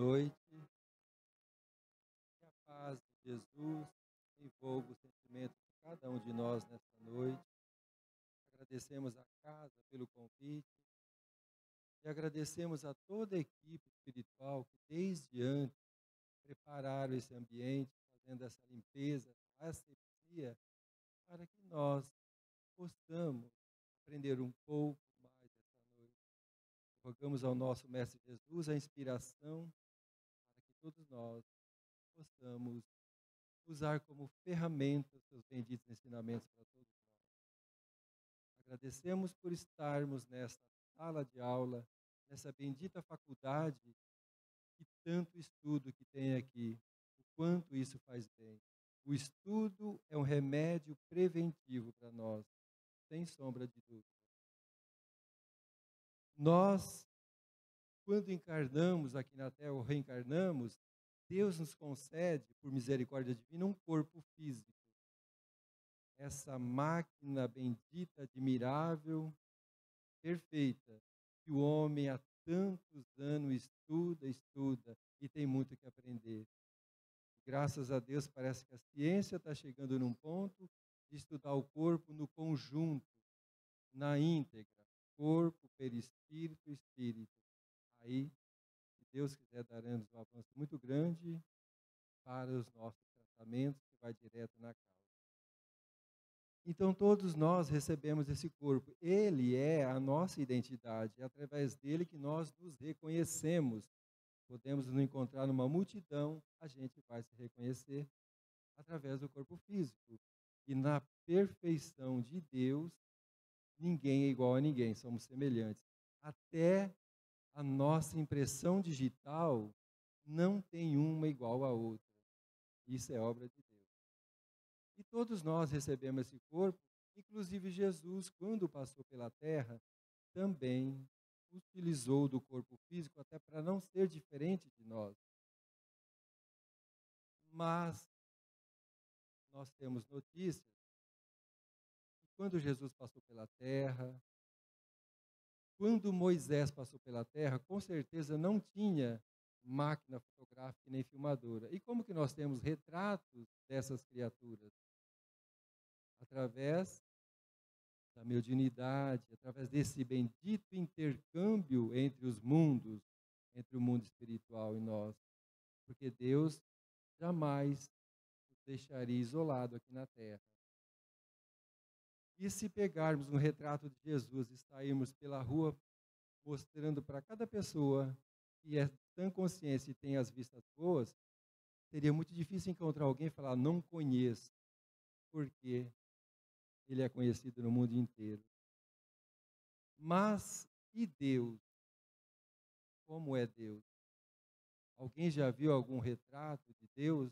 Noite, que a paz de Jesus envolva o sentimento de cada um de nós nesta noite. Agradecemos a casa pelo convite e agradecemos a toda a equipe espiritual que desde antes prepararam esse ambiente, fazendo essa limpeza, essa asepsia, para que nós possamos aprender um pouco mais esta noite. Rogamos ao nosso Mestre Jesus a inspiração para que todos nós possamos usar como ferramenta os seus benditos ensinamentos para todos nós. Agradecemos por estarmos nesta sala de aula, nessa bendita faculdade e tanto estudo que tem aqui, o quanto isso faz bem. O estudo é um remédio preventivo para nós, sem sombra de dúvida. Nós, quando encarnamos aqui na Terra, ou reencarnamos, Deus nos concede, por misericórdia divina, um corpo físico. Essa máquina bendita, admirável, perfeita, que o homem há tantos anos estuda e tem muito que aprender. Graças a Deus, parece que a ciência está chegando num ponto de estudar o corpo no conjunto, na íntegra, corpo, perispírito e espírito. Aí, se Deus quiser, daremos um avanço muito grande para os nossos tratamentos, que vai direto na causa. Então, todos nós recebemos esse corpo. Ele é a nossa identidade. É através dele que nós nos reconhecemos. Podemos nos encontrar numa multidão, a gente vai se reconhecer através do corpo físico. E na perfeição de Deus, ninguém é igual a ninguém, somos semelhantes. Até a nossa impressão digital não tem uma igual à outra. Isso é obra de Deus. E todos nós recebemos esse corpo, inclusive Jesus, quando passou pela terra, também utilizou do corpo físico até para não ser diferente de nós. Mas nós temos notícias que quando Jesus passou pela terra, quando Moisés passou pela terra, com certeza não tinha máquina fotográfica nem filmadora. E como que nós temos retratos dessas criaturas? Através da mediunidade, através desse bendito intercâmbio entre os mundos, entre o mundo espiritual e nós. Porque Deus jamais nos deixaria isolado aqui na Terra. E se pegarmos um retrato de Jesus e sairmos pela rua mostrando para cada pessoa que é tão consciente e tem as vistas boas, seria muito difícil encontrar alguém e falar, não conheço, porque ele é conhecido no mundo inteiro. Mas, e Deus? Como é Deus? Alguém já viu algum retrato de Deus?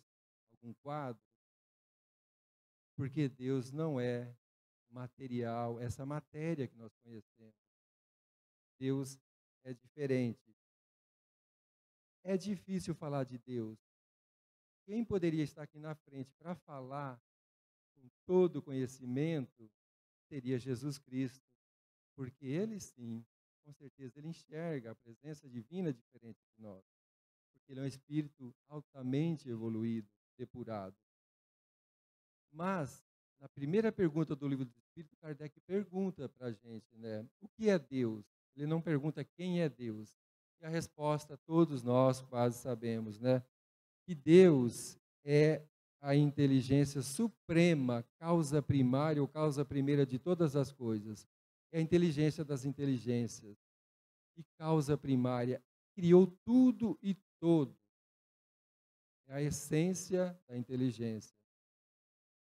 Algum quadro? Porque Deus não é material, essa matéria que nós conhecemos. Deus é diferente. É difícil falar de Deus. Quem poderia estar aqui na frente para falar com todo o conhecimento seria Jesus Cristo. Porque ele sim, com certeza, ele enxerga a presença divina diferente de nós. Porque ele é um espírito altamente evoluído, depurado. Mas, na primeira pergunta do livro do Espírito, Kardec pergunta para a gente, né, o que é Deus? Ele não pergunta quem é Deus. E a resposta todos nós quase sabemos, né? Que Deus é a inteligência suprema, causa primária ou causa primeira de todas as coisas. É a inteligência das inteligências. E causa primária. Criou tudo e todos. É a essência da inteligência.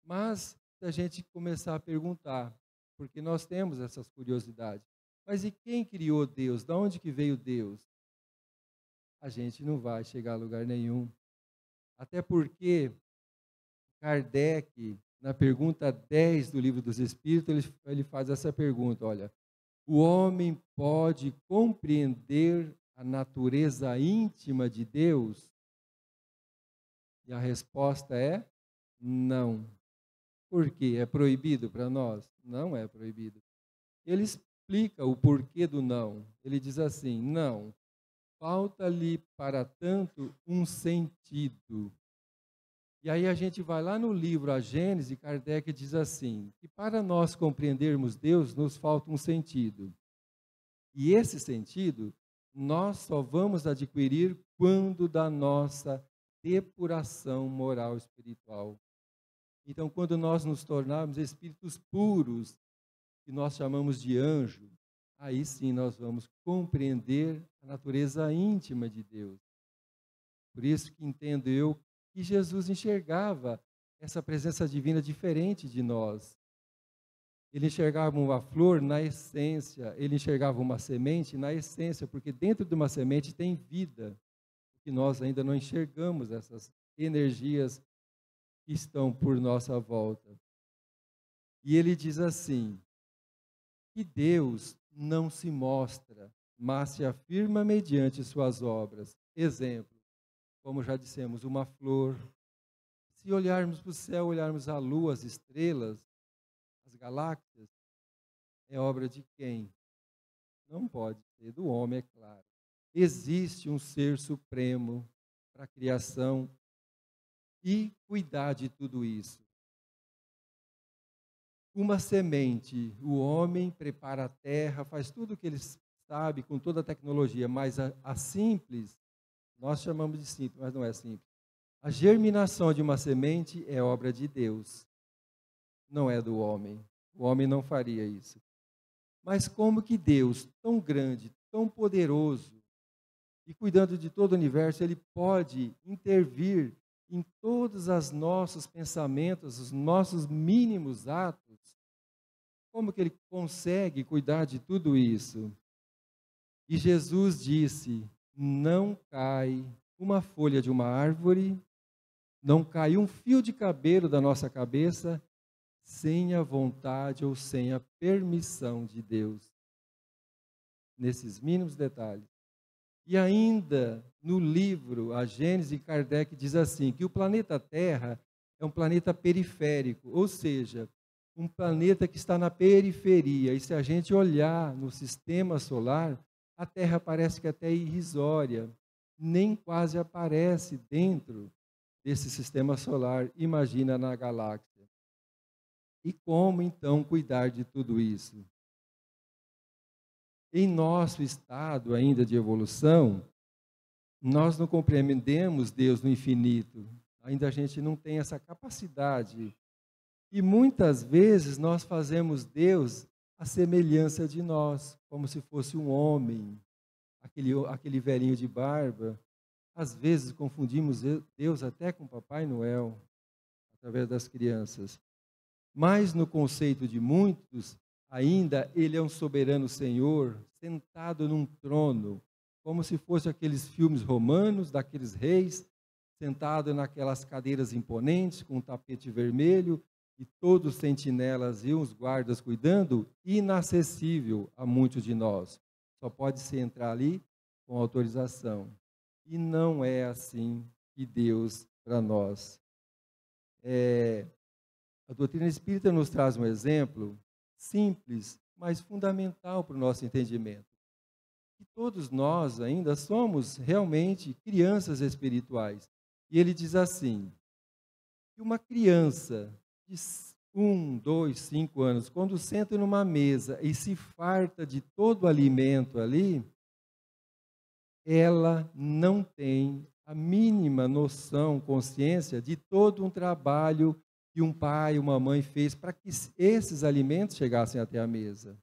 Mas, se a gente começar a perguntar, porque nós temos essas curiosidades, mas e quem criou Deus? De onde que veio Deus? A gente não vai chegar a lugar nenhum. Até porque Kardec, na pergunta 10 do Livro dos Espíritos, ele faz essa pergunta, olha, o homem pode compreender a natureza íntima de Deus? E a resposta é não. Por quê? É proibido para nós? Não é proibido. Ele explica o porquê do não. Ele diz assim, não. falta-lhe, para tanto, um sentido. E aí a gente vai lá no livro A Gênese, Kardec diz assim, que para nós compreendermos Deus, nos falta um sentido. E esse sentido, nós só vamos adquirir quando da nossa depuração moral e espiritual. Então, quando nós nos tornarmos espíritos puros, que nós chamamos de anjo, aí sim nós vamos compreender a natureza íntima de Deus. Por isso que entendo eu que Jesus enxergava essa presença divina diferente de nós. Ele enxergava uma flor na essência, ele enxergava uma semente na essência, porque dentro de uma semente tem vida, que nós ainda não enxergamos essas energias que estão por nossa volta. E ele diz assim, que Deus não se mostra, mas se afirma mediante suas obras. Exemplo, como já dissemos, uma flor. Se olharmos para o céu, olharmos a lua, as estrelas, as galáxias, é obra de quem? Não pode ser do homem, é claro. Existe um ser supremo para a criação e cuidar de tudo isso. Uma semente, o homem prepara a terra, faz tudo o que ele sabe com toda a tecnologia, mas a simples, nós chamamos de simples, mas não é simples. A germinação de uma semente é obra de Deus, não é do homem. O homem não faria isso. Mas como que Deus, tão grande, tão poderoso, e cuidando de todo o universo, ele pode intervir em todos os nossos pensamentos, os nossos mínimos atos? Como que ele consegue cuidar de tudo isso? E Jesus disse, não cai uma folha de uma árvore, não cai um fio de cabelo da nossa cabeça, sem a vontade ou sem a permissão de Deus. Nesses mínimos detalhes. E ainda no livro A Gênese, Kardec diz assim, que o planeta Terra é um planeta periférico, ou seja, um planeta que está na periferia. E se a gente olhar no sistema solar, a Terra parece que até é irrisória, nem quase aparece dentro desse sistema solar, imagina na galáxia. E como então cuidar de tudo isso? Em nosso estado ainda de evolução, nós não compreendemos Deus no infinito, ainda a gente não tem essa capacidade. E muitas vezes nós fazemos Deus à semelhança de nós, como se fosse um homem, aquele velhinho de barba. Às vezes confundimos Deus até com Papai Noel, através das crianças. Mas no conceito de muitos, ainda ele é um soberano Senhor, sentado num trono, como se fosse aqueles filmes romanos, daqueles reis, sentado naquelas cadeiras imponentes, com um tapete vermelho, e todos os sentinelas e os guardas cuidando, inacessível a muitos de nós. Só pode se entrar ali com autorização. E não é assim que Deus para nós. A doutrina espírita nos traz um exemplo simples, mas fundamental para o nosso entendimento. Que todos nós ainda somos realmente crianças espirituais. E ele diz assim, que uma criança de 1, 2, 5 anos, quando senta numa mesa e se farta de todo o alimento ali, ela não tem a mínima noção, consciência de todo um trabalho que um pai, uma mãe fez para que esses alimentos chegassem até a mesa.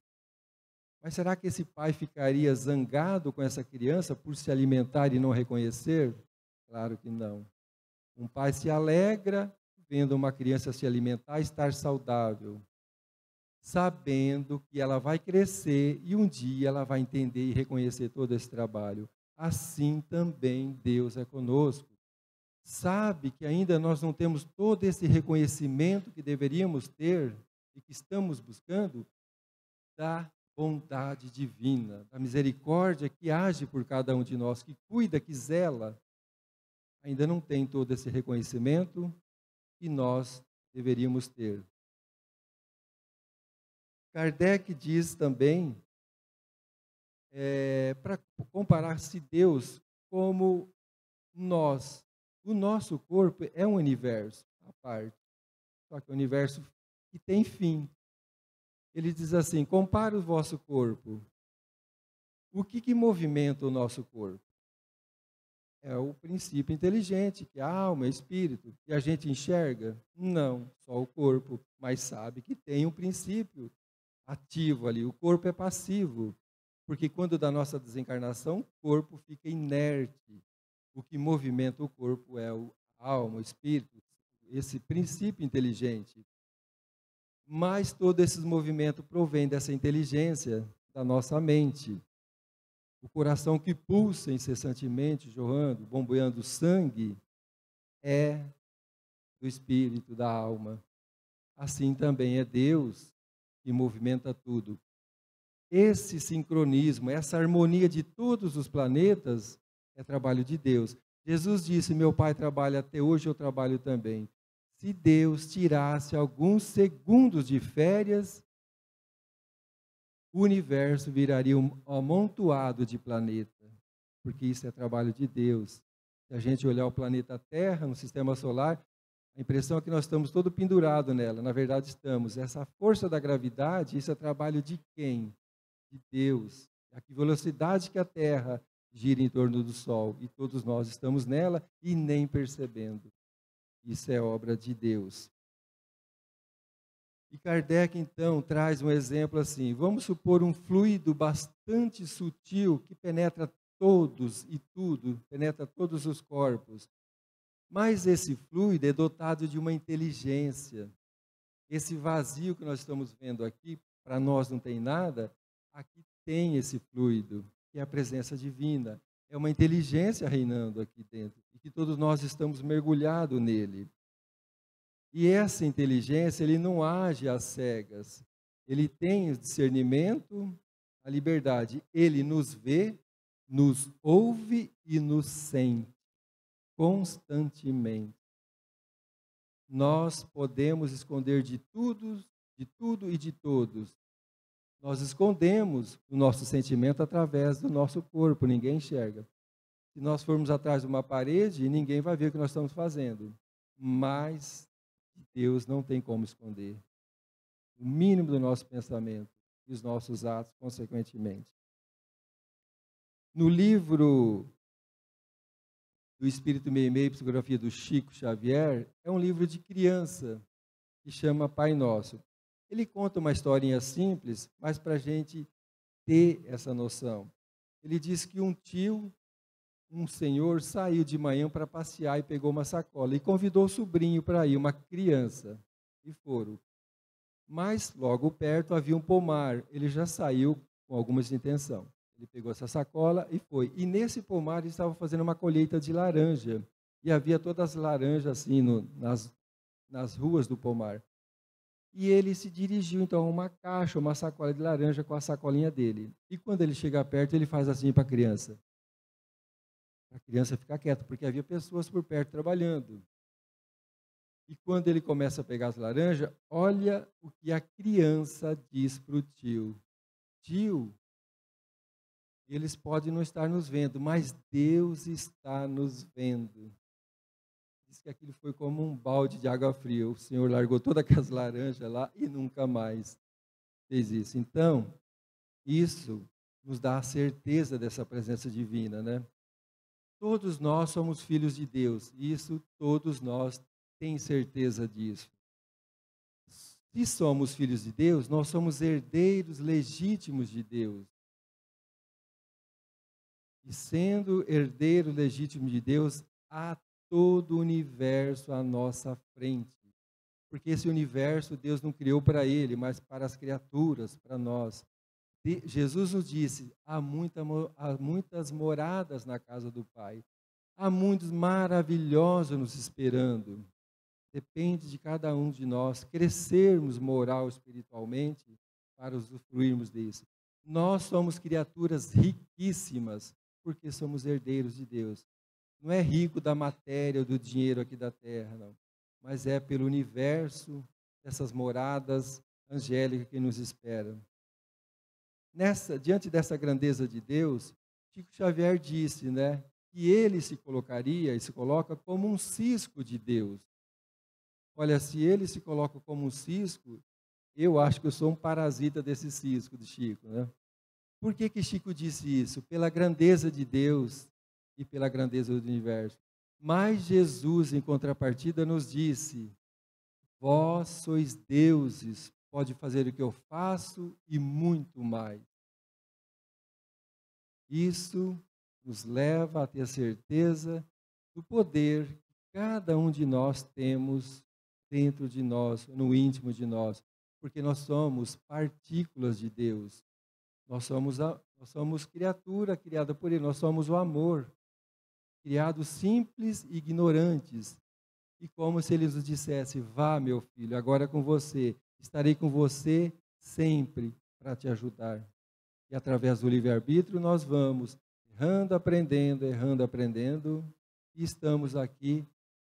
Mas será que esse pai ficaria zangado com essa criança por se alimentar e não reconhecer? Claro que não. Um pai se alegra vendo uma criança se alimentar e estar saudável, sabendo que ela vai crescer e um dia ela vai entender e reconhecer todo esse trabalho. Assim também Deus é conosco. Sabe que ainda nós não temos todo esse reconhecimento que deveríamos ter e que estamos buscando da bondade divina, da misericórdia que age por cada um de nós, que cuida, que zela. Ainda não tem todo esse reconhecimento que nós deveríamos ter. Kardec diz também para comparar-se Deus como nós. O nosso corpo é um universo à parte, só que é um universo que tem fim. Ele diz assim: compara o vosso corpo. O que movimenta o nosso corpo? É o princípio inteligente, que é a alma, é o espírito. E a gente enxerga? Não, só o corpo, mas sabe que tem um princípio ativo ali. O corpo é passivo, porque quando da nossa desencarnação, o corpo fica inerte. O que movimenta o corpo é a alma, o espírito, esse princípio inteligente. Mas todo esse movimento provém dessa inteligência da nossa mente. O coração que pulsa incessantemente, jorrando, bombeando sangue, é do espírito, da alma. Assim também é Deus que movimenta tudo. Esse sincronismo, essa harmonia de todos os planetas é trabalho de Deus. Jesus disse: meu Pai trabalha até hoje, eu trabalho também. Se Deus tirasse alguns segundos de férias, o universo viraria um amontoado de planeta, porque isso é trabalho de Deus. Se a gente olhar o planeta Terra, no sistema solar, a impressão é que nós estamos todo pendurado nela. Na verdade, estamos. Essa força da gravidade, isso é trabalho de quem? De Deus. A que velocidade que a Terra gira em torno do Sol, e todos nós estamos nela e nem percebendo. Isso é obra de Deus. E Kardec, então, traz um exemplo assim: vamos supor um fluido bastante sutil que penetra todos e tudo, penetra todos os corpos. Mas esse fluido é dotado de uma inteligência. Esse vazio que nós estamos vendo aqui, para nós não tem nada, aqui tem esse fluido, que é a presença divina. É uma inteligência reinando aqui dentro, e que todos nós estamos mergulhados nele. E essa inteligência, ele não age às cegas. Ele tem o discernimento, a liberdade. Ele nos vê, nos ouve e nos sente constantemente. Nós podemos esconder de tudo e de todos. Nós escondemos o nosso sentimento através do nosso corpo, ninguém enxerga. Se nós formos atrás de uma parede, ninguém vai ver o que nós estamos fazendo. Mas Deus não tem como esconder o mínimo do nosso pensamento e os nossos atos, consequentemente. No livro do Espírito Meio e Meio, Psicografia do Chico Xavier, é um livro de criança que chama Pai Nosso. Ele conta uma historinha simples, mas para a gente ter essa noção. Ele diz que um tio, um senhor, saiu de manhã para passear e pegou uma sacola e convidou o sobrinho para ir, uma criança, e foram. Mas logo perto havia um pomar, ele já saiu com alguma intenção. Ele pegou essa sacola e foi. E nesse pomar eles estavam fazendo uma colheita de laranja. E havia todas as laranjas assim nas ruas do pomar. E ele se dirigiu então a uma caixa, uma sacola de laranja com a sacolinha dele. E quando ele chega perto, ele faz assim para a criança. A criança fica quieta, porque havia pessoas por perto trabalhando. E quando ele começa a pegar as laranjas, olha o que a criança diz para o tio. Tio, eles podem não estar nos vendo, mas Deus está nos vendo. Diz que aquilo foi como um balde de água fria. O Senhor largou todas aquelas laranjas lá e nunca mais fez isso. Então, isso nos dá a certeza dessa presença divina, né? Todos nós somos filhos de Deus. Isso todos nós temos certeza disso. Se somos filhos de Deus, nós somos herdeiros legítimos de Deus. E sendo herdeiro legítimo de Deus, há todo o universo à nossa frente. Porque esse universo Deus não criou para ele, mas para as criaturas, para nós. Jesus nos disse: há muitas moradas na casa do Pai. Há muitos maravilhosos nos esperando. Depende de cada um de nós crescermos moral espiritualmente para usufruirmos disso. Nós somos criaturas riquíssimas, porque somos herdeiros de Deus. Não é rico da matéria ou do dinheiro aqui da terra, não. Mas é pelo universo, dessas moradas angélicas que nos esperam. Diante dessa grandeza de Deus, Chico Xavier disse, né, que ele se colocaria e se coloca como um cisco de Deus. Olha, se ele se coloca como um cisco, eu acho que eu sou um parasita desse cisco de Chico, né? Por que que Chico disse isso? Pela grandeza de Deus e pela grandeza do universo. Mas Jesus, em contrapartida, nos disse: vós sois deuses, pode fazer o que eu faço e muito mais. Isso nos leva a ter a certeza do poder que cada um de nós temos dentro de nós, no íntimo de nós, porque nós somos partículas de Deus. Nós somos criatura criada por Ele, nós somos o amor, criados simples e ignorantes. E como se Ele nos dissesse: vá, meu filho, agora é com você, estarei com você sempre para te ajudar. E através do livre-arbítrio nós vamos errando, aprendendo, e estamos aqui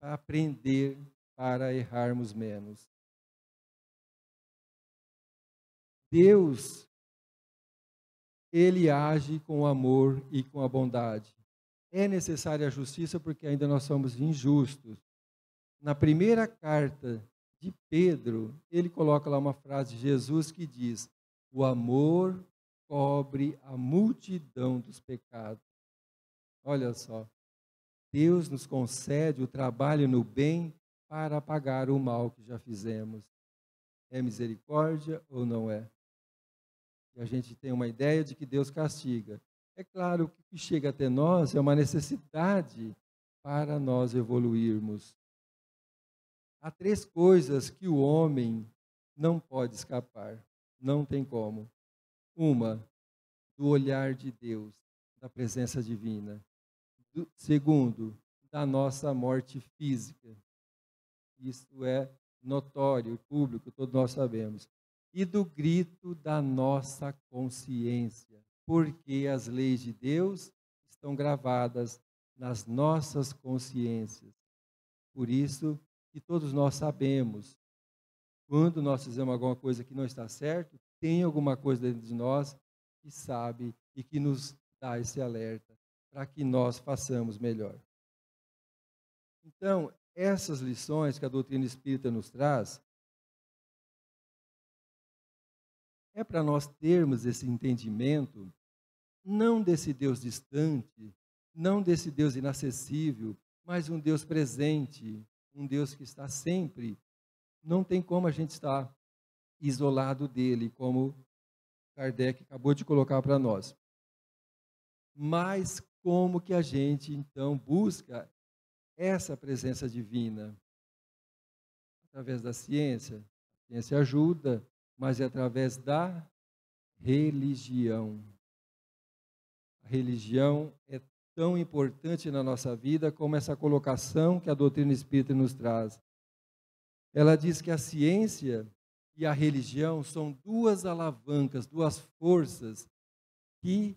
para aprender, para errarmos menos. Deus, Ele age com amor e com a bondade. É necessária a justiça porque ainda nós somos injustos. Na primeira carta de Pedro, ele coloca lá uma frase de Jesus que diz: o amor cobre a multidão dos pecados. Olha só, Deus nos concede o trabalho no bem para apagar o mal que já fizemos. É misericórdia ou não é? E a gente tem uma ideia de que Deus castiga. É claro que o que chega até nós é uma necessidade para nós evoluirmos. Há 3 coisas que o homem não pode escapar, não tem como. Uma, do olhar de Deus, da presença divina. Segundo, da nossa morte física. Isso é notório, público, todos nós sabemos. E do grito da nossa consciência, porque as leis de Deus estão gravadas nas nossas consciências. Por isso que todos nós sabemos, quando nós fizemos alguma coisa que não está certo, tem alguma coisa dentro de nós que sabe e que nos dá esse alerta para que nós façamos melhor. Então, essas lições que a doutrina espírita nos traz, é para nós termos esse entendimento, não desse Deus distante, não desse Deus inacessível, mas um Deus presente, um Deus que está sempre. Não tem como a gente estar isolado dele, como Kardec acabou de colocar para nós. Mas como que a gente, então, busca essa presença divina? Através da ciência. A ciência ajuda, mas é através da religião. A religião é tão importante na nossa vida como essa colocação que a doutrina espírita nos traz. Ela diz que a ciência e a religião são 2 alavancas, 2 forças que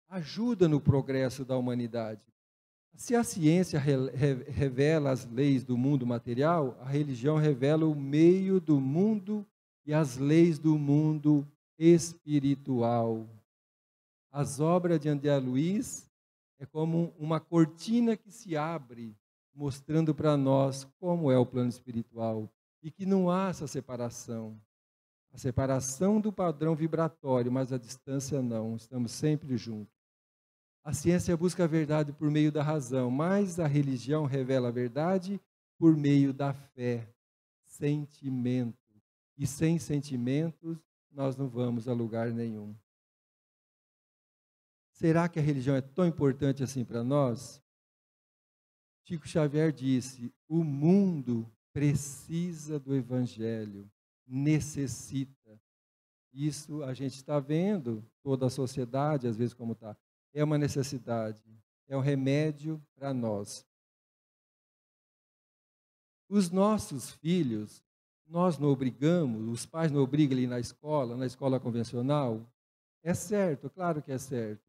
ajudam no progresso da humanidade. Se a ciência revela as leis do mundo material, a religião revela o meio do mundo e as leis do mundo espiritual. As obras de André Luiz é como uma cortina que se abre, mostrando para nós como é o plano espiritual e que não há essa separação. A separação do padrão vibratório, mas a distância não, estamos sempre juntos. A ciência busca a verdade por meio da razão, mas a religião revela a verdade por meio da fé, sentimento. E sem sentimentos, nós não vamos a lugar nenhum. Será que a religião é tão importante assim para nós? Chico Xavier disse: o mundo precisa do Evangelho, necessita. Isso a gente está vendo, toda a sociedade, às vezes como está. É uma necessidade, é um remédio para nós. Os nossos filhos, nós não obrigamos, os pais não obrigam ele na escola convencional. É certo, claro que é certo.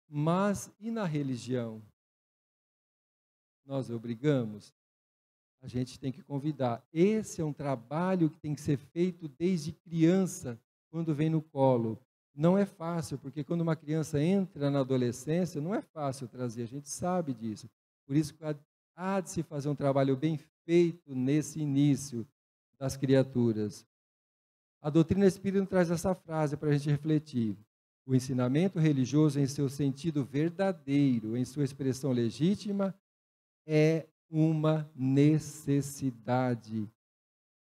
Mas e na religião? Nós obrigamos? A gente tem que convidar. Esse é um trabalho que tem que ser feito desde criança, quando vem no colo. Não é fácil, porque quando uma criança entra na adolescência, não é fácil trazer, a gente sabe disso. Por isso que há de se fazer um trabalho bem feito nesse início das criaturas. A doutrina espírita traz essa frase para a gente refletir. O ensinamento religioso, em seu sentido verdadeiro, em sua expressão legítima, é uma necessidade,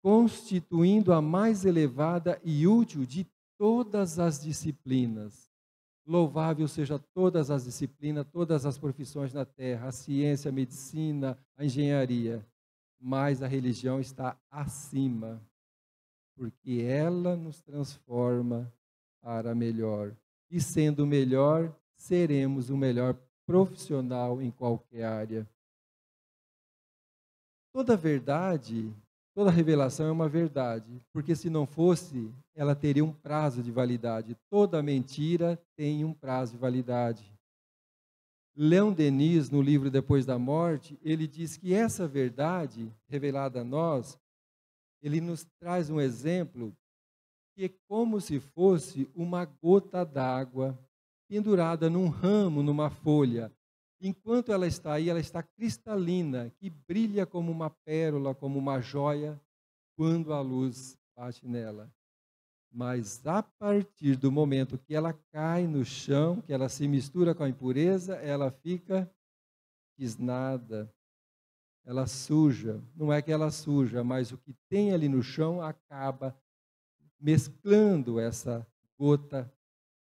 constituindo a mais elevada e útil de todas as disciplinas. Louvável seja todas as disciplinas, todas as profissões na terra, a ciência, a medicina, a engenharia, mas a religião está acima, porque ela nos transforma para melhor. E sendo melhor, seremos o melhor profissional em qualquer área. Toda verdade, toda revelação é uma verdade, porque se não fosse, ela teria um prazo de validade. Toda mentira tem um prazo de validade. Leon Denis, no livro Depois da Morte, ele diz que essa verdade revelada a nós, ele nos traz um exemplo que é como se fosse uma gota d'água pendurada num ramo, numa folha. Enquanto ela está aí, ela está cristalina, que brilha como uma pérola, como uma joia, quando a luz bate nela. Mas a partir do momento que ela cai no chão, que ela se mistura com a impureza, ela fica tisnada, ela suja. Não é que ela suja, mas o que tem ali no chão acaba mesclando essa gota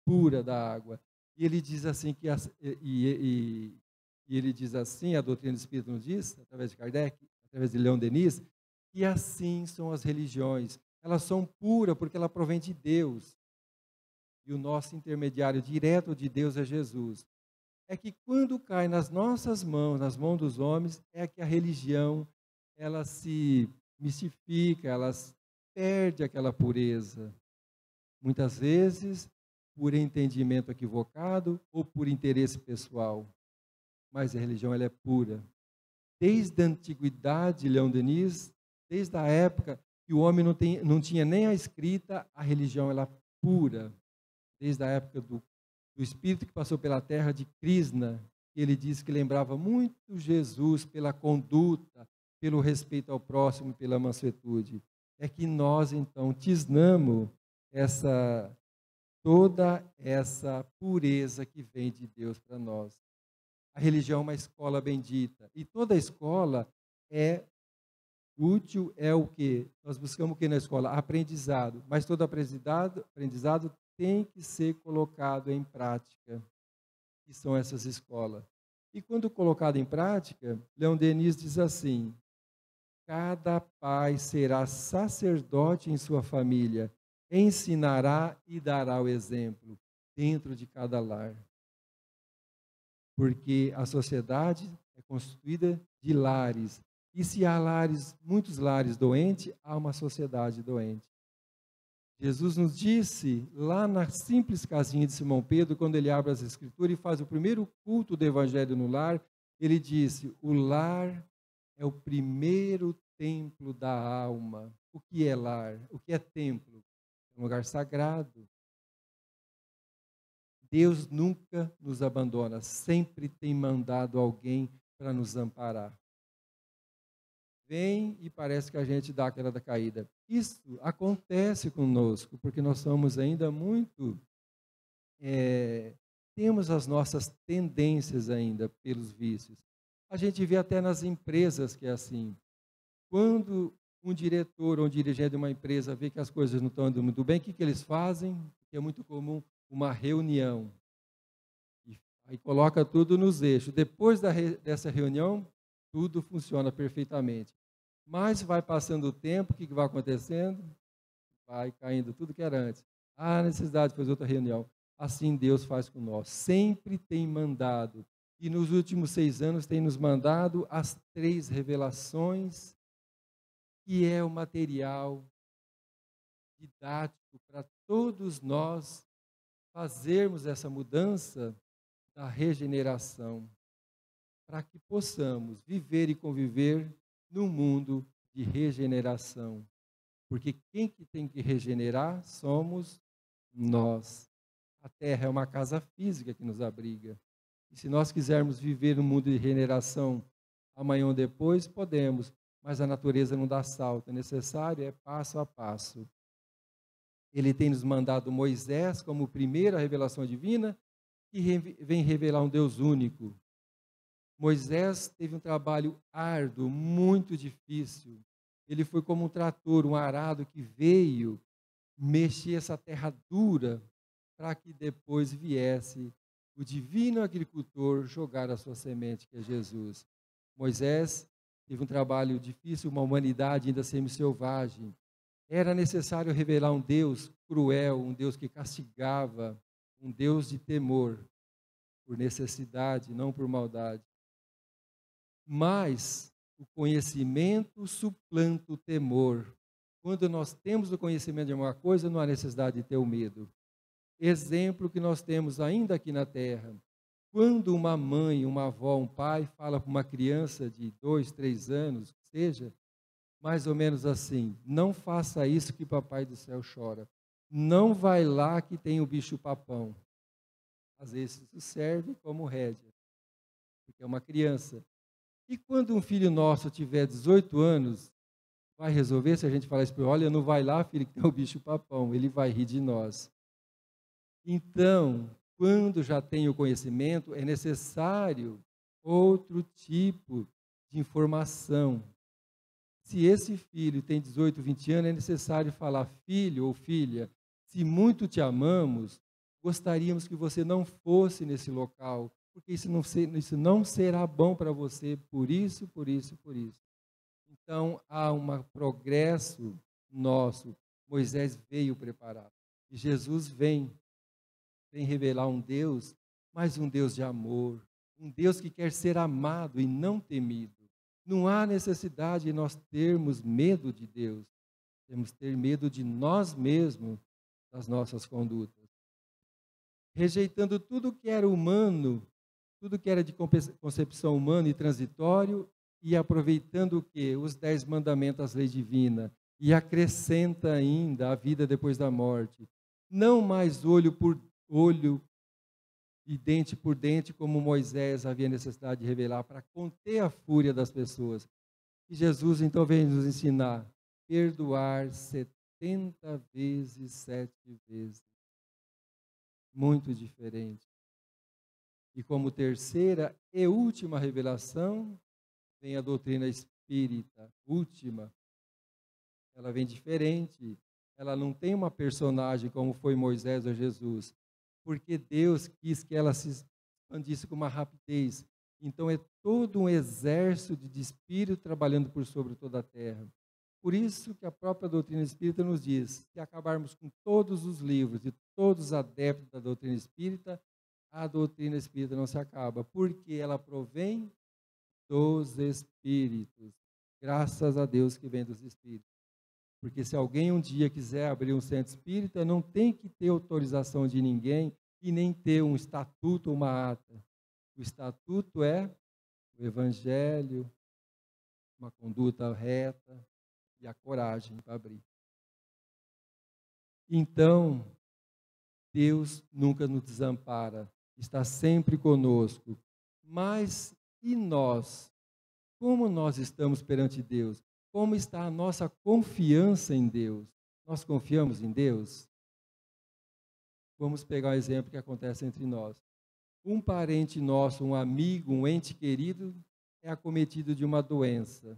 pura da água. E ele diz assim que ele diz assim, a doutrina do Espírito nos diz, através de Kardec, através de Leon Denis, que assim são as religiões. Elas são puras porque ela provém de Deus. E o nosso intermediário direto de Deus é Jesus. É que quando cai nas nossas mãos, nas mãos dos homens, é que a religião ela se mistifica, ela perde aquela pureza. Muitas vezes por entendimento equivocado ou por interesse pessoal. Mas a religião ela é pura. Desde a antiguidade, Leon Denis, desde a época que o homem não tinha nem a escrita, a religião ela é pura. Desde a época do espírito que passou pela terra de Krishna, ele disse que lembrava muito Jesus pela conduta, pelo respeito ao próximo, pela mansuetude. É que nós, então, tisnamos toda essa pureza que vem de Deus para nós. A religião é uma escola bendita. E toda escola é útil, é o quê? Nós buscamos o que na escola? Aprendizado. Mas todo aprendizado tem que ser colocado em prática, que são essas escolas. E quando colocado em prática, Leon Denis diz assim: cada pai será sacerdote em sua família, ensinará e dará o exemplo dentro de cada lar. Porque a sociedade é constituída de lares. E se há muitos lares doentes, há uma sociedade doente. Jesus nos disse, lá na simples casinha de Simão Pedro, quando ele abre as Escrituras e faz o primeiro culto do Evangelho no lar, ele disse, o lar é o primeiro templo da alma. O que é lar? O que é templo? É um lugar sagrado. Deus nunca nos abandona, sempre tem mandado alguém para nos amparar. Vem e parece que a gente dá aquela da caída. Isso acontece conosco, porque nós somos ainda muito... temos as nossas tendências ainda pelos vícios. A gente vê até nas empresas que é assim. Quando um diretor ou um dirigente de uma empresa vê que as coisas não estão andando muito bem, o que eles fazem? Que é muito comum, uma reunião. E aí coloca tudo nos eixos. Depois dessa reunião, tudo funciona perfeitamente. Mas vai passando o tempo, o que vai acontecendo? Vai caindo tudo que era antes. Há necessidade de fazer outra reunião. Assim Deus faz com nós. Sempre tem mandado. E nos últimos 6 anos tem nos mandado as 3 revelações, que é o material didático para todos nós fazermos essa mudança da regeneração, para que possamos viver e conviver num mundo de regeneração. Porque quem que tem que regenerar somos nós. A terra é uma casa física que nos abriga. E se nós quisermos viver um mundo de regeneração amanhã ou depois, podemos, mas a natureza não dá salto, é necessário, é passo a passo. Ele tem nos mandado Moisés como primeira revelação divina e vem revelar um Deus único. Moisés teve um trabalho árduo, muito difícil. Ele foi como um trator, um arado que veio mexer essa terra dura para que depois viesse o divino agricultor jogar a sua semente, que é Jesus. Moisés teve um trabalho difícil, uma humanidade ainda semi-selvagem. Era necessário revelar um Deus cruel, um Deus que castigava, um Deus de temor, por necessidade, não por maldade. Mas o conhecimento suplanta o temor. Quando nós temos o conhecimento de uma coisa, não há necessidade de ter o medo. Exemplo que nós temos ainda aqui na Terra. Quando uma mãe, uma avó, um pai fala para uma criança de 2, 3 anos, que seja, mais ou menos assim, não faça isso que papai do céu chora. Não vai lá que tem o bicho papão. Às vezes isso serve como rédea, porque é uma criança. E quando um filho nosso tiver 18 anos, vai resolver se a gente falar isso para ele, olha, não vai lá, filho, que tem o bicho papão, ele vai rir de nós. Então, quando já tem o conhecimento, é necessário outro tipo de informação. Se esse filho tem 18, 20 anos, é necessário falar, filho ou filha, se muito te amamos, gostaríamos que você não fosse nesse local, porque isso não será bom para você, por isso, por isso, por isso. Então, há um progresso nosso. Moisés veio preparado. E Jesus vem revelar um Deus, mas um Deus de amor. Um Deus que quer ser amado e não temido. Não há necessidade de nós termos medo de Deus. Temos que ter medo de nós mesmos, das nossas condutas. Rejeitando tudo que era humano, tudo que era de concepção humana e transitório, e aproveitando o quê? Os 10 mandamentos, a lei divina, e acrescenta ainda a vida depois da morte. Não mais olho por olho e dente por dente, como Moisés havia necessidade de revelar, para conter a fúria das pessoas. E Jesus então vem nos ensinar, perdoar 70 vezes, 7 vezes. Muito diferente. E como terceira e última revelação, vem a doutrina espírita, última. Ela vem diferente. Ela não tem uma personagem como foi Moisés ou Jesus, porque Deus quis que ela se expandisse com uma rapidez. Então é todo um exército de espírito trabalhando por sobre toda a terra. Por isso que a própria doutrina espírita nos diz, se acabarmos com todos os livros e todos os adeptos da doutrina espírita, a doutrina espírita não se acaba, porque ela provém dos espíritos. Graças a Deus que vem dos espíritos. Porque se alguém um dia quiser abrir um centro espírita, não tem que ter autorização de ninguém e nem ter um estatuto ou uma ata. O estatuto é o evangelho, uma conduta reta e a coragem para abrir. Então, Deus nunca nos desampara, está sempre conosco. Mas e nós? Como nós estamos perante Deus? Como está a nossa confiança em Deus? Nós confiamos em Deus? Vamos pegar um exemplo que acontece entre nós. Um parente nosso, um amigo, um ente querido, é acometido de uma doença.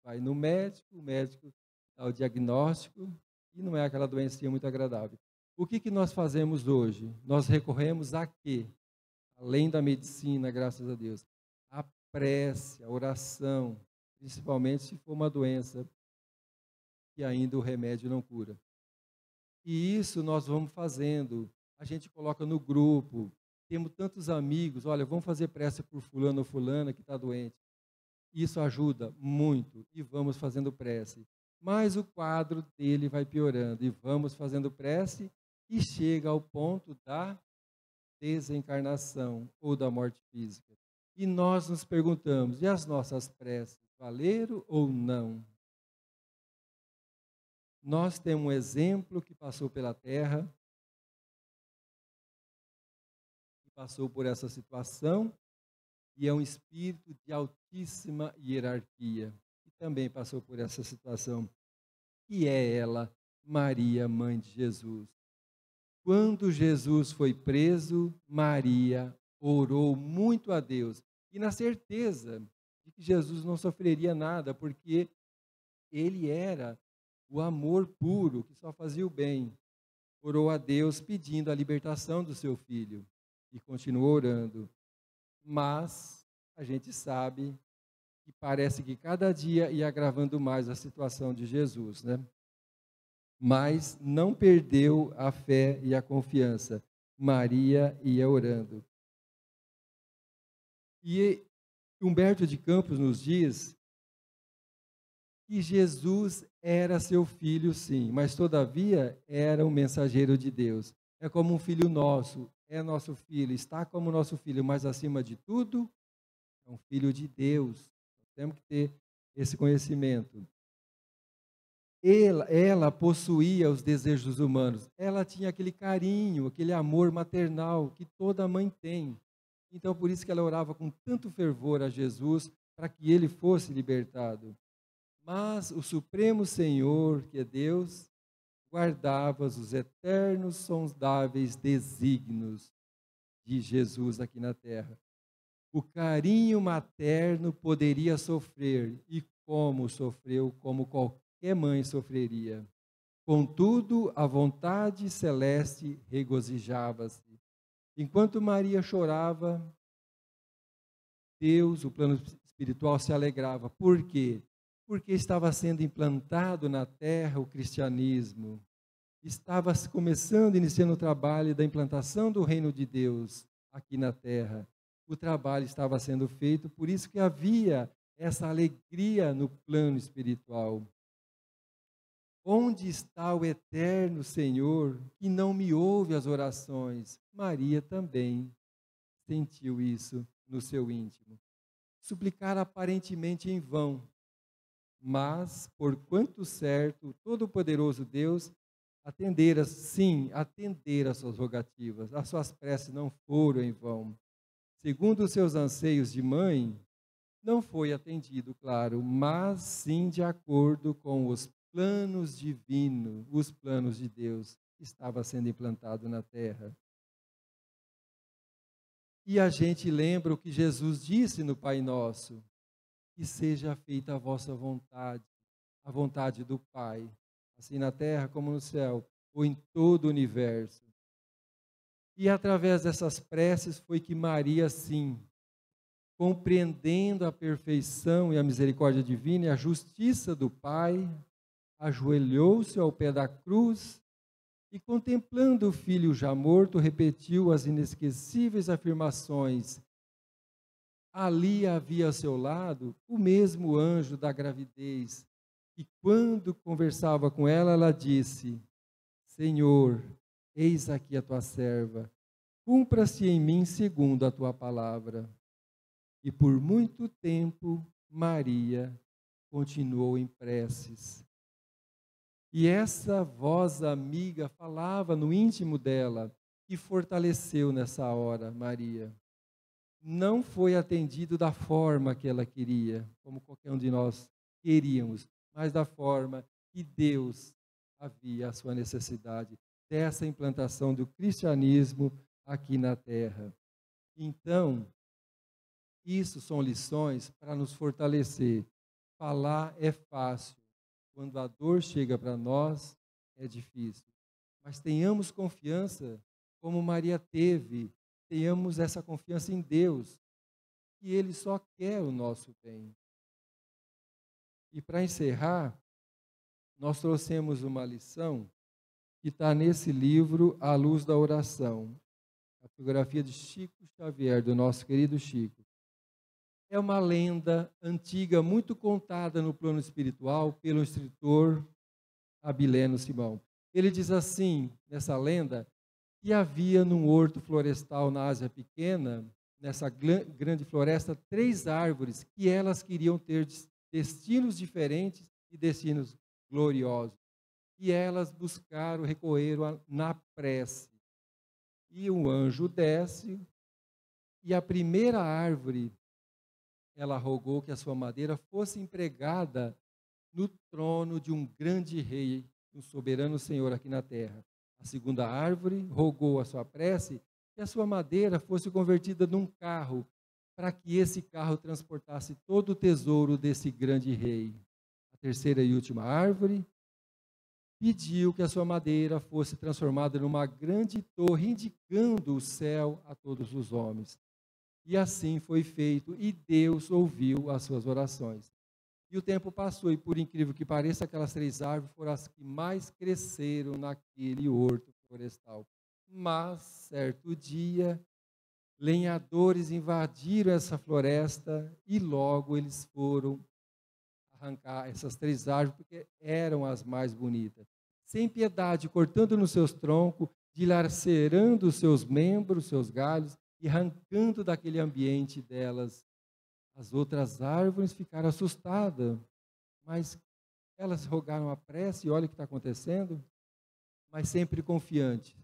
Vai no médico, o médico dá o diagnóstico e não é aquela doença muito agradável. O que nós fazemos hoje? Nós recorremos a quê? Além da medicina, graças a Deus. A prece, a oração, principalmente se for uma doença que ainda o remédio não cura. E isso nós vamos fazendo. A gente coloca no grupo. Temos tantos amigos, olha, vamos fazer prece por fulano ou fulana que está doente. Isso ajuda muito e vamos fazendo prece. Mas o quadro dele vai piorando e vamos fazendo prece e chega ao ponto da desencarnação ou da morte física. E nós nos perguntamos, e as nossas preces valeram ou não? Nós temos um exemplo que passou pela Terra, passou por essa situação e é um espírito de altíssima hierarquia, que também passou por essa situação, que é ela, Maria, mãe de Jesus. Quando Jesus foi preso, Maria orou muito a Deus, e na certeza de que Jesus não sofreria nada, porque ele era o amor puro, que só fazia o bem. Orou a Deus pedindo a libertação do seu filho, e continuou orando. Mas a gente sabe que parece que cada dia ia agravando mais a situação de Jesus, né? Mas não perdeu a fé e a confiança. Maria ia orando. E Humberto de Campos nos diz que Jesus era seu filho, sim, mas todavia era um mensageiro de Deus. É como um filho nosso, é nosso filho, está como nosso filho, mas acima de tudo, é um filho de Deus. Temos que ter esse conhecimento. Ela possuía os desejos humanos. Ela tinha aquele carinho, aquele amor maternal que toda mãe tem. Então, por isso que ela orava com tanto fervor a Jesus para que ele fosse libertado. Mas o Supremo Senhor, que é Deus, guardava os eternos, sondáveis desígnios de Jesus aqui na terra. O carinho materno poderia sofrer, e como sofreu, como qualquer mãe sofreria. Contudo, a vontade celeste regozijava-se. Enquanto Maria chorava, Deus, o plano espiritual, se alegrava. Por quê? Porque estava sendo implantado na terra o cristianismo. Estava começando, iniciando o trabalho da implantação do reino de Deus aqui na terra. O trabalho estava sendo feito, por isso que havia essa alegria no plano espiritual. Onde está o eterno Senhor que não me ouve as orações? Maria também sentiu isso no seu íntimo. Suplicar aparentemente em vão, mas, por quanto certo, o Todo-Poderoso Deus atender às suas rogativas. As suas preces não foram em vão. Segundo os seus anseios de mãe, não foi atendido, claro, mas sim de acordo com os planos divinos, os planos de Deus que estava sendo implantado na terra. E a gente lembra o que Jesus disse no Pai Nosso: que seja feita a vossa vontade, a vontade do Pai, assim na terra como no céu, ou em todo o universo. E através dessas preces foi que Maria, sim, compreendendo a perfeição e a misericórdia divina e a justiça do Pai, ajoelhou-se ao pé da cruz e, contemplando o filho já morto, repetiu as inesquecíveis afirmações. Ali havia ao seu lado o mesmo anjo da gravidez, e quando conversava com ela, ela disse: Senhor, eis aqui a tua serva, cumpra-se em mim segundo a tua palavra. E por muito tempo, Maria continuou em preces. E essa voz amiga falava no íntimo dela, que fortaleceu nessa hora Maria. Não foi atendido da forma que ela queria, como qualquer um de nós queríamos, mas da forma que Deus havia a sua necessidade dessa implantação do cristianismo aqui na terra. Então, isso são lições para nos fortalecer. Falar é fácil, quando a dor chega para nós, é difícil. Mas tenhamos confiança, como Maria teve, tenhamos essa confiança em Deus, que Ele só quer o nosso bem. E para encerrar, nós trouxemos uma lição que está nesse livro, A Luz da Oração, a fotografia de Chico Xavier, do nosso querido Chico. É uma lenda antiga, muito contada no plano espiritual pelo escritor Abileno Simão. Ele diz assim, nessa lenda, que havia num horto florestal na Ásia Pequena, nessa grande floresta, 3 árvores que elas queriam ter destinos diferentes e destinos gloriosos. E elas buscaram, recorreram na prece. E um anjo desce, E a primeira árvore, ela rogou que a sua madeira fosse empregada no trono de um grande rei, um soberano Senhor aqui na terra. A segunda árvore rogou a sua prece que a sua madeira fosse convertida num carro, para que esse carro transportasse todo o tesouro desse grande rei. A terceira e última árvore pediu que a sua madeira fosse transformada numa grande torre, indicando o céu a todos os homens. E assim foi feito, e Deus ouviu as suas orações. E o tempo passou, e por incrível que pareça, aquelas 3 árvores foram as que mais cresceram naquele horto florestal. Mas, certo dia, lenhadores invadiram essa floresta e logo eles foram arrancar essas 3 árvores, porque eram as mais bonitas. Sem piedade, cortando nos seus troncos, dilacerando os seus membros, seus galhos, e arrancando daquele ambiente delas. As outras árvores ficaram assustadas, mas elas rogaram a prece, e olha o que está acontecendo, mas sempre confiante.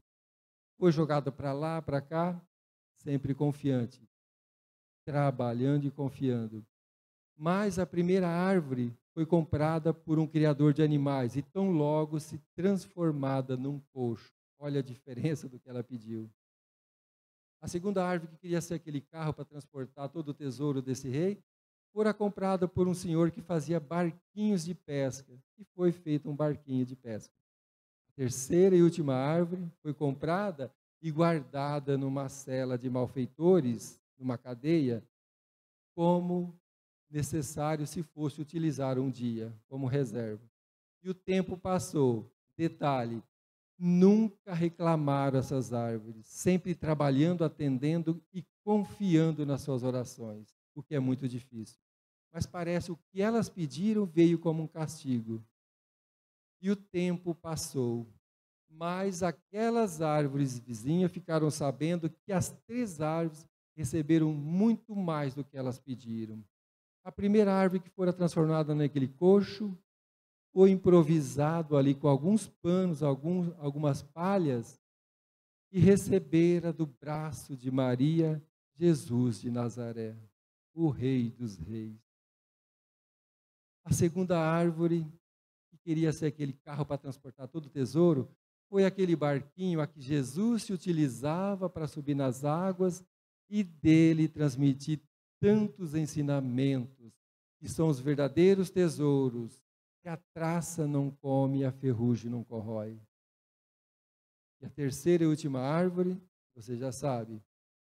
Foi jogada para lá, para cá, sempre confiante, trabalhando e confiando. Mas a primeira árvore foi comprada por um criador de animais, e tão logo se transformada num coxo. Olha a diferença do que ela pediu. A segunda árvore, que queria ser aquele carro para transportar todo o tesouro desse rei, fora comprada por um senhor que fazia barquinhos de pesca, e foi feito um barquinho de pesca. A terceira e última árvore foi comprada e guardada numa cela de malfeitores, numa cadeia, como necessário se fosse utilizar um dia, como reserva. E o tempo passou. Detalhe, nunca reclamaram essas árvores, sempre trabalhando, atendendo e confiando nas suas orações, o que é muito difícil. Mas parece o que elas pediram veio como um castigo. E o tempo passou, mas aquelas árvores vizinhas ficaram sabendo que as 3 árvores receberam muito mais do que elas pediram. A primeira árvore que fora transformada naquele coxo foi improvisado ali com alguns panos, algumas palhas, e recebera do braço de Maria Jesus de Nazaré, o Rei dos Reis. A segunda árvore, que queria ser aquele carro para transportar todo o tesouro, foi aquele barquinho a que Jesus se utilizava para subir nas águas e dele transmitir tantos ensinamentos, que são os verdadeiros tesouros, que a traça não come e a ferrugem não corrói. E a terceira e última árvore, você já sabe,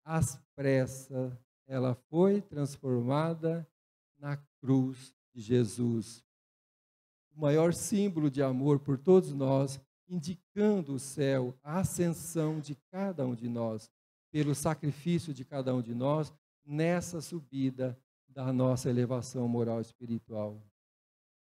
às pressas, ela foi transformada na cruz de Jesus. O maior símbolo de amor por todos nós, indicando o céu, a ascensão de cada um de nós, pelo sacrifício de cada um de nós, nessa subida da nossa elevação moral e espiritual.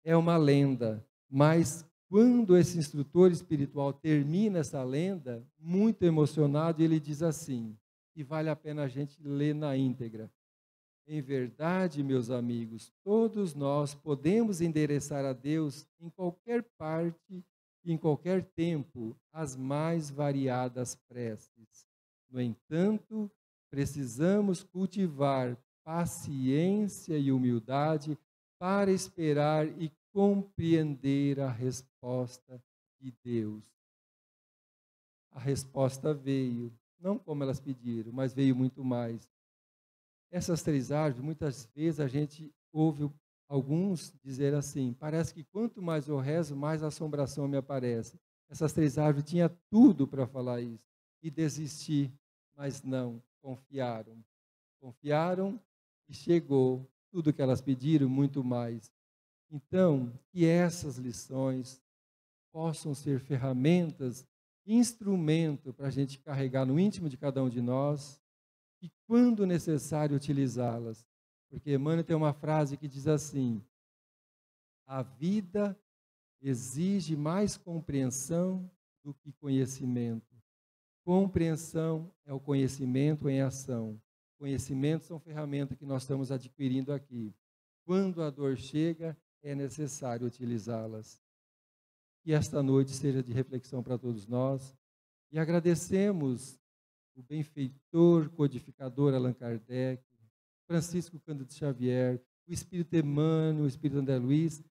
É uma lenda, mas quando esse instrutor espiritual termina essa lenda, muito emocionado, ele diz assim, e vale a pena a gente ler na íntegra. Em verdade, meus amigos, todos nós podemos endereçar a Deus em qualquer parte, em qualquer tempo, as mais variadas preces. No entanto, precisamos cultivar paciência e humildade para esperar e compreender a resposta de Deus. A resposta veio, não como elas pediram, mas veio muito mais. Essas 3 árvores, muitas vezes a gente ouve alguns dizer assim, parece que quanto mais eu rezo, mais assombração me aparece. Essas 3 árvores tinham tudo para falar isso, e desistir, mas não, confiaram. Confiaram e chegou tudo o que elas pediram, muito mais. Então, que essas lições possam ser ferramentas, instrumento para a gente carregar no íntimo de cada um de nós, e quando necessário utilizá-las. Porque Emmanuel tem uma frase que diz assim, a vida exige mais compreensão do que conhecimento. Compreensão é o conhecimento em ação. Conhecimentos são ferramentas que nós estamos adquirindo aqui. Quando a dor chega, é necessário utilizá-las. Que esta noite seja de reflexão para todos nós. E agradecemos o benfeitor, codificador Allan Kardec, Francisco Cândido Xavier, o Espírito Emmanuel, o Espírito André Luiz,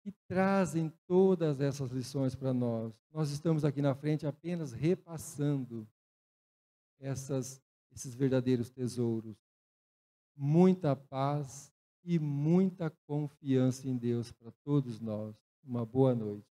que trazem todas essas lições para nós. Nós estamos aqui na frente apenas repassando esses verdadeiros tesouros. Muita paz e muita confiança em Deus para todos nós. Uma boa noite.